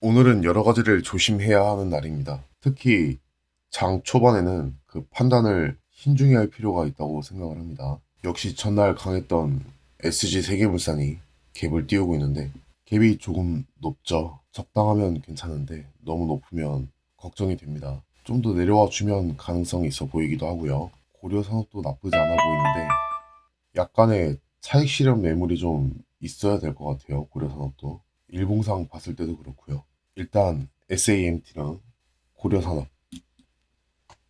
오늘은 여러 가지를 조심해야 하는 날입니다. 특히 장 초반에는 그 판단을 신중히 할 필요가 있다고 생각을 합니다. 역시 전날 강했던 SG 세계물산이 갭을 띄우고 있는데 갭이 조금 높죠. 적당하면 괜찮은데 너무 높으면 걱정이 됩니다. 좀 더 내려와 주면 가능성이 있어 보이기도 하고요. 고려산업도 나쁘지 않아 보이는데 약간의 차익 실현 매물이 좀 있어야 될 것 같아요. 고려산업도. 일봉상 봤을 때도 그렇고요. 일단 SAMT랑 고려산업,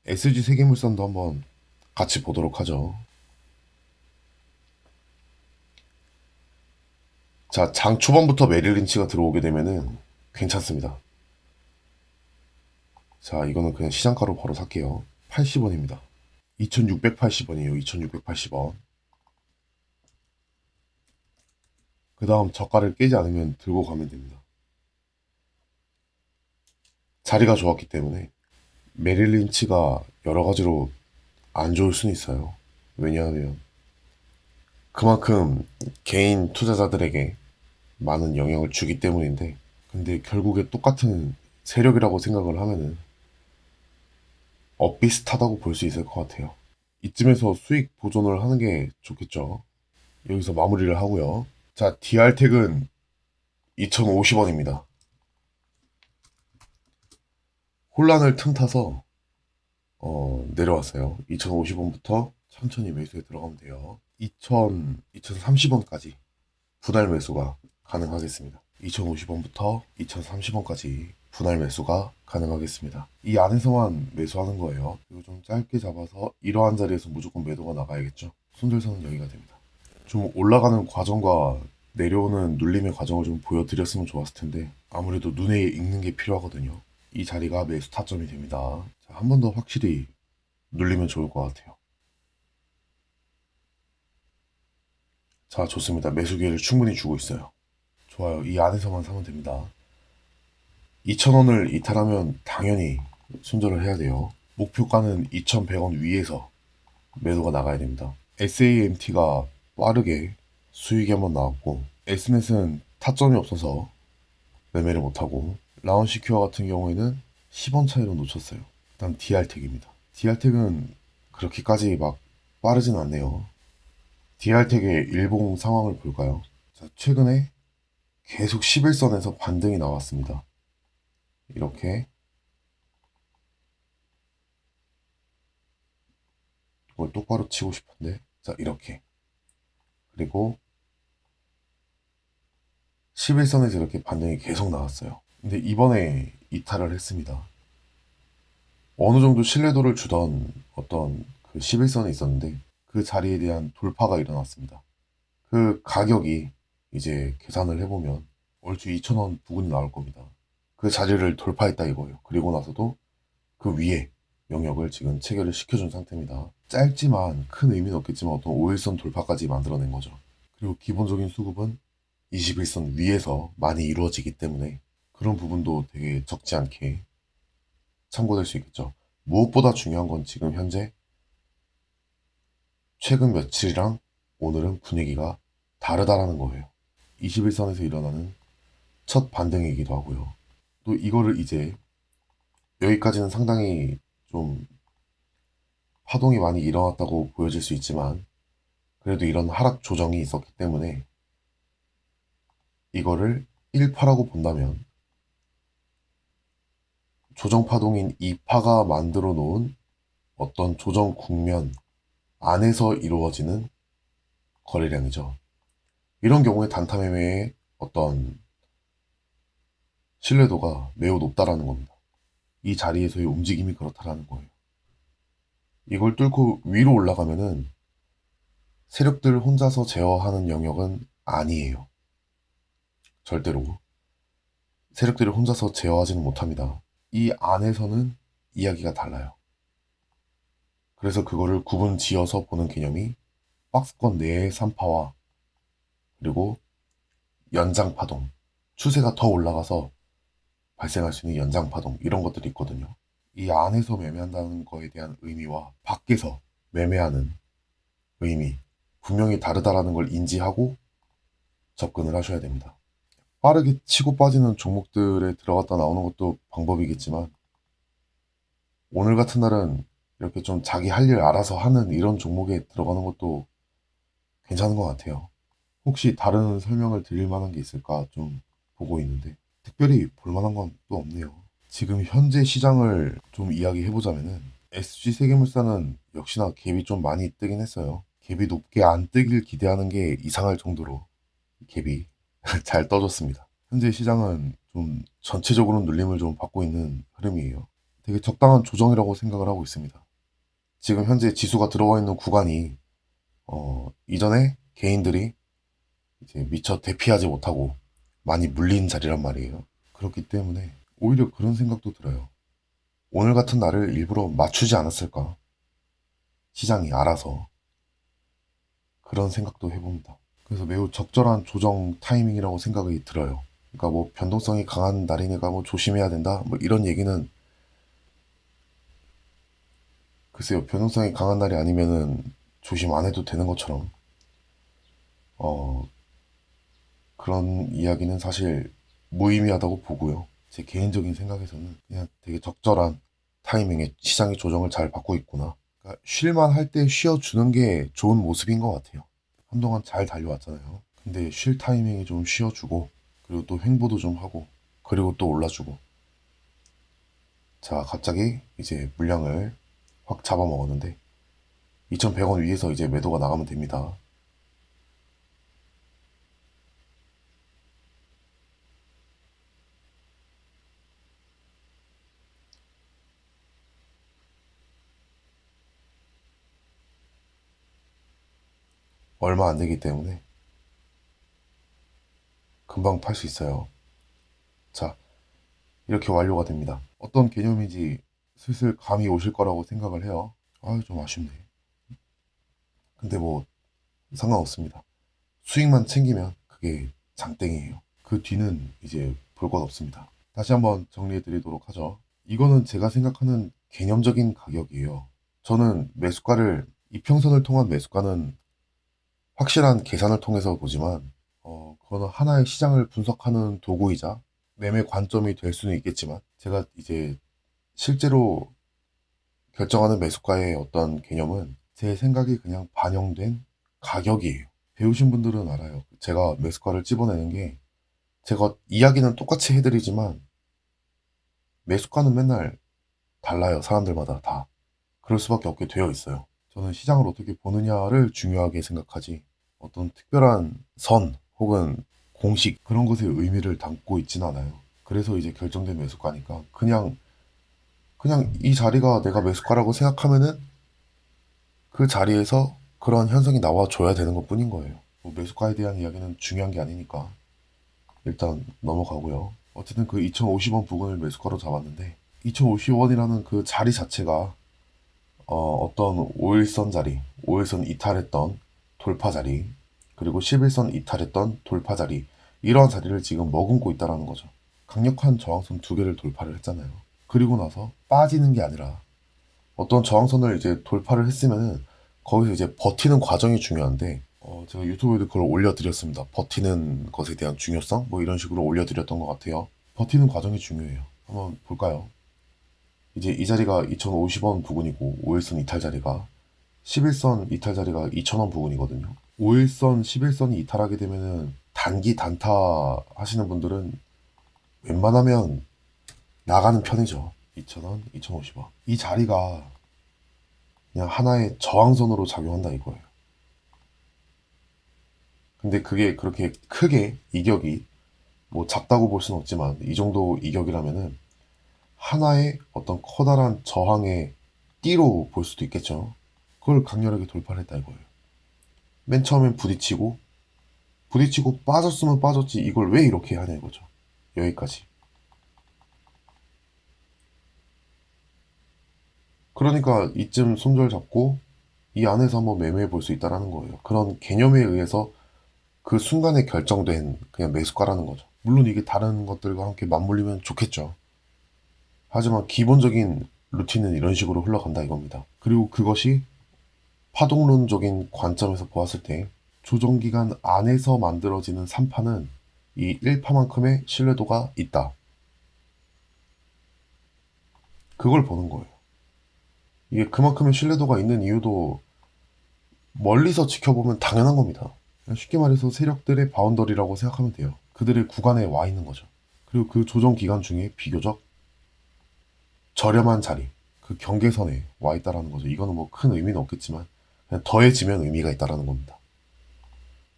SG 세계물산도 한번 같이 보도록 하죠. 자, 장 초반부터 메릴 린치가 들어오게 되면은 괜찮습니다. 자, 이거는 그냥 시장가로 바로 살게요. 80원입니다. 2680원이에요. 2680원. 그 다음 저가를 깨지 않으면 들고 가면 됩니다. 자리가 좋았기 때문에 메릴 린치가 여러 가지로 안 좋을 수는 있어요. 왜냐하면 그만큼 개인 투자자들에게 많은 영향을 주기 때문인데, 근데 결국에 똑같은 세력이라고 생각을 하면은 엇비슷하다고 볼 수 있을 것 같아요. 이쯤에서 수익 보존을 하는 게 좋겠죠. 여기서 마무리를 하고요. 자, DR택은 2,050원입니다. 혼란을 틈타서 내려왔어요. 2,050원부터 천천히 매수에 들어가면 돼요. 2,030원까지 분할 매수가 가능하겠습니다. 2,050원부터 2,030원까지 분할 매수가 가능하겠습니다. 이 안에서만 매수하는 거예요. 이거 좀 짧게 잡아서 이러한 자리에서 무조건 매도가 나가야겠죠. 손절선은 여기가 됩니다. 좀 올라가는 과정과 내려오는 눌림의 과정을 좀 보여드렸으면 좋았을 텐데 아무래도 눈에 익는 게 필요하거든요. 이 자리가 매수 타점이 됩니다. 한 번 더 확실히 눌리면 좋을 것 같아요. 자, 좋습니다. 매수 기회를 충분히 주고 있어요. 좋아요. 이 안에서만 사면 됩니다. 2,000원을 이탈하면 당연히 손절을 해야 돼요. 목표가는 2,100원 위에서 매도가 나가야 됩니다. SAMT가 빠르게 수익이 한번 나왔고, S넷은 타점이 없어서 매매를 못하고, 라운시큐어 같은 경우에는 10원 차이로 놓쳤어요. 다음 DR택입니다. DR택은 그렇게까지 막 빠르진 않네요. DR택의 일봉 상황을 볼까요? 자, 최근에 계속 11선에서 반등이 나왔습니다. 이렇게 이걸 똑바로 치고 싶은데, 자, 이렇게. 그리고 11선에서 이렇게 반등이 계속 나왔어요. 근데 이번에 이탈을 했습니다. 어느 정도 신뢰도를 주던 어떤 그 11선이 있었는데 그 자리에 대한 돌파가 일어났습니다. 그 가격이 이제 계산을 해보면 얼추 2,000원 부근이 나올 겁니다. 그 자리를 돌파했다 이거예요. 그리고 나서도 그 위에 영역을 지금 체결을 시켜준 상태입니다. 짧지만 큰 의미는 없겠지만 어떤 5일선 돌파까지 만들어낸 거죠. 그리고 기본적인 수급은 21선 위에서 많이 이루어지기 때문에 그런 부분도 되게 적지 않게 참고될 수 있겠죠. 무엇보다 중요한 건 지금 현재 최근 며칠이랑 오늘은 분위기가 다르다라는 거예요. 21선에서 일어나는 첫 반등이기도 하고요. 또 이거를 이제 여기까지는 상당히 좀 파동이 많이 일어났다고 보여질 수 있지만 그래도 이런 하락 조정이 있었기 때문에 이거를 1파라고 본다면 조정 파동인 2파가 만들어 놓은 어떤 조정 국면 안에서 이루어지는 거래량이죠. 이런 경우에 단타 매매의 어떤 신뢰도가 매우 높다라는 겁니다. 이 자리에서의 움직임이 그렇다라는 거예요. 이걸 뚫고 위로 올라가면은 세력들 혼자서 제어하는 영역은 아니에요. 절대로. 세력들이 혼자서 제어하지는 못합니다. 이 안에서는 이야기가 달라요. 그래서 그거를 구분 지어서 보는 개념이 박스권 내의 3파와 그리고 연장 파동, 추세가 더 올라가서 발생할 수 있는 연장 파동 이런 것들이 있거든요. 이 안에서 매매한다는 거에 대한 의미와 밖에서 매매하는 의미 분명히 다르다라는 걸 인지하고 접근을 하셔야 됩니다. 빠르게 치고 빠지는 종목들에 들어갔다 나오는 것도 방법이겠지만 오늘 같은 날은 이렇게 좀 자기 할 일 알아서 하는 이런 종목에 들어가는 것도 괜찮은 것 같아요. 혹시 다른 설명을 드릴 만한 게 있을까 좀 보고 있는데 특별히 볼 만한 건 또 없네요. 지금 현재 시장을 좀 이야기해 보자면은 SG세계물산은 역시나 갭이 좀 많이 뜨긴 했어요. 갭이 높게 안 뜨길 기대하는 게 이상할 정도로 갭이 잘 떠줬습니다. 현재 시장은 좀 전체적으로 눌림을 좀 받고 있는 흐름이에요. 되게 적당한 조정이라고 생각을 하고 있습니다. 지금 현재 지수가 들어와 있는 구간이 이전에 개인들이 이제 미처 대피하지 못하고 많이 물린 자리란 말이에요. 그렇기 때문에 오히려 그런 생각도 들어요. 오늘 같은 날을 일부러 맞추지 않았을까? 시장이 알아서 그런 생각도 해봅니다. 그래서 매우 적절한 조정 타이밍이라고 생각이 들어요. 그러니까 뭐 변동성이 강한 날이니까 뭐 조심해야 된다 뭐 이런 얘기는 글쎄요, 변동성이 강한 날이 아니면은 조심 안 해도 되는 것처럼 어 그런 이야기는 사실 무의미하다고 보고요. 제 개인적인 생각에서는 그냥 되게 적절한 타이밍에 시장이 조정을 잘 받고 있구나. 그러니까 쉴만 할 때 쉬어주는 게 좋은 모습인 것 같아요. 한동안 잘 달려왔잖아요. 근데 쉴 타이밍에 좀 쉬어주고 그리고 또 횡보도 좀 하고 그리고 또 올라주고 자 갑자기 이제 물량을 확 잡아먹었는데 2,100원 위에서 이제 매도가 나가면 됩니다. 얼마 안 되기 때문에 금방 팔 수 있어요. 자, 이렇게 완료가 됩니다. 어떤 개념인지 슬슬 감이 오실 거라고 생각을 해요. 아유, 좀 아쉽네. 근데 뭐 상관없습니다. 수익만 챙기면 그게 장땡이에요. 그 뒤는 이제 볼 것 없습니다. 다시 한번 정리해 드리도록 하죠. 이거는 제가 생각하는 개념적인 가격이에요. 저는 매수가를, 이평선을 통한 매수가는 확실한 계산을 통해서 보지만, 그거는 하나의 시장을 분석하는 도구이자 매매 관점이 될 수는 있겠지만, 제가 이제 실제로 결정하는 매수가의 어떤 개념은 제 생각이 그냥 반영된 가격이에요. 배우신 분들은 알아요. 제가 매수가를 찝어내는 게 제가 이야기는 똑같이 해드리지만 매수가는 맨날 달라요. 사람들마다 다. 그럴 수밖에 없게 되어 있어요. 저는 시장을 어떻게 보느냐를 중요하게 생각하지 어떤 특별한 선 혹은 공식 그런 것에 의미를 담고 있진 않아요. 그래서 이제 결정된 매수가니까 그냥 이 자리가 내가 매수가라고 생각하면은 그 자리에서 그런 현상이 나와줘야 되는 것 뿐인 거예요. 뭐 매수가에 대한 이야기는 중요한 게 아니니까 일단 넘어가고요. 어쨌든 그 2,050원 부근을 매수가로 잡았는데 2,050원이라는 그 자리 자체가 어떤 5일선 자리, 5일선 이탈했던 돌파 자리, 그리고 11선 이탈했던 돌파 자리 이러한 자리를 지금 머금고 있다라는 거죠. 강력한 저항선 두 개를 돌파를 했잖아요. 그리고 나서 빠지는 게 아니라 어떤 저항선을 이제 돌파를 했으면은 거기서 이제 버티는 과정이 중요한데 제가 유튜브에도 그걸 올려드렸습니다. 버티는 것에 대한 중요성 뭐 이런 식으로 올려드렸던 것 같아요. 버티는 과정이 중요해요. 한번 볼까요? 이제 이 자리가 2,050원 부근이고 5일선 이탈 자리가 11선 이탈 자리가 2,000원 부근이거든요. 5일선, 11선이 이탈하게 되면은 단기 단타 하시는 분들은 웬만하면 나가는 편이죠. 2,000원, 2,050원. 이 자리가 그냥 하나의 저항선으로 작용한다 이거예요. 근데 그게 그렇게 크게 이격이 뭐 작다고 볼 수는 없지만 이 정도 이격이라면은 하나의 어떤 커다란 저항의 띠로 볼 수도 있겠죠. 그걸 강렬하게 돌파를 했다 이거예요. 맨 처음엔 부딪히고 빠졌으면 빠졌지 이걸 왜 이렇게 하냐 이거죠. 여기까지. 그러니까 이쯤 손절 잡고 이 안에서 한번 매매해 볼 수 있다라는 거예요. 그런 개념에 의해서 그 순간에 결정된 그냥 매수가라는 거죠. 물론 이게 다른 것들과 함께 맞물리면 좋겠죠. 하지만 기본적인 루틴은 이런 식으로 흘러간다 이겁니다. 그리고 그것이 파동론적인 관점에서 보았을 때 조정기간 안에서 만들어지는 산파는 이 1파만큼의 신뢰도가 있다. 그걸 보는 거예요. 이게 그만큼의 신뢰도가 있는 이유도 멀리서 지켜보면 당연한 겁니다. 쉽게 말해서 세력들의 바운더리라고 생각하면 돼요. 그들의 구간에 와 있는 거죠. 그리고 그 조정 기간 중에 비교적 저렴한 자리, 그 경계선에 와 있다라는 거죠. 이거는 뭐 큰 의미는 없겠지만 그냥 더해지면 의미가 있다라는 겁니다.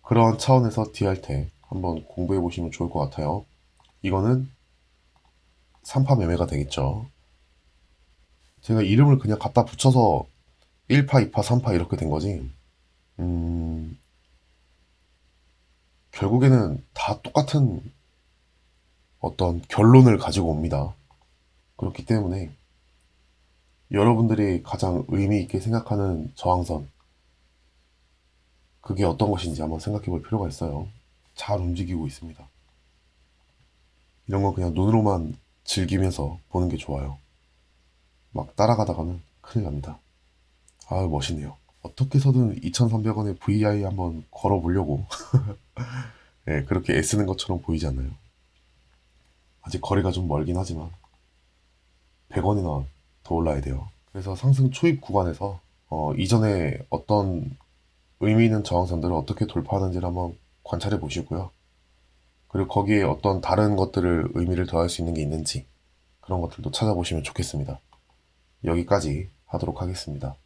그러한 차원에서 디알테 한번 공부해 보시면 좋을 것 같아요. 이거는 3파 매매가 되겠죠. 제가 이름을 그냥 갖다 붙여서 1파, 2파, 3파 이렇게 된 거지. 결국에는 다 똑같은 어떤 결론을 가지고 옵니다. 그렇기 때문에 여러분들이 가장 의미 있게 생각하는 저항선, 그게 어떤 것인지 한번 생각해 볼 필요가 있어요. 잘 움직이고 있습니다. 이런 건 그냥 눈으로만 즐기면서 보는 게 좋아요. 막 따라가다가는 큰일 납니다. 아유, 멋있네요. 어떻게 해서든 2,300원에 VI 한번 걸어보려고 네, 그렇게 애쓰는 것처럼 보이지 않나요? 아직 거리가 좀 멀긴 하지만 100원이나 더 올라야 돼요. 그래서 상승 초입 구간에서 이전에 어떤 의미 있는 저항선들을 어떻게 돌파하는지를 한번 관찰해 보시고요. 그리고 거기에 어떤 다른 것들을 의미를 더할 수 있는 게 있는지 그런 것들도 찾아보시면 좋겠습니다. 여기까지 하도록 하겠습니다.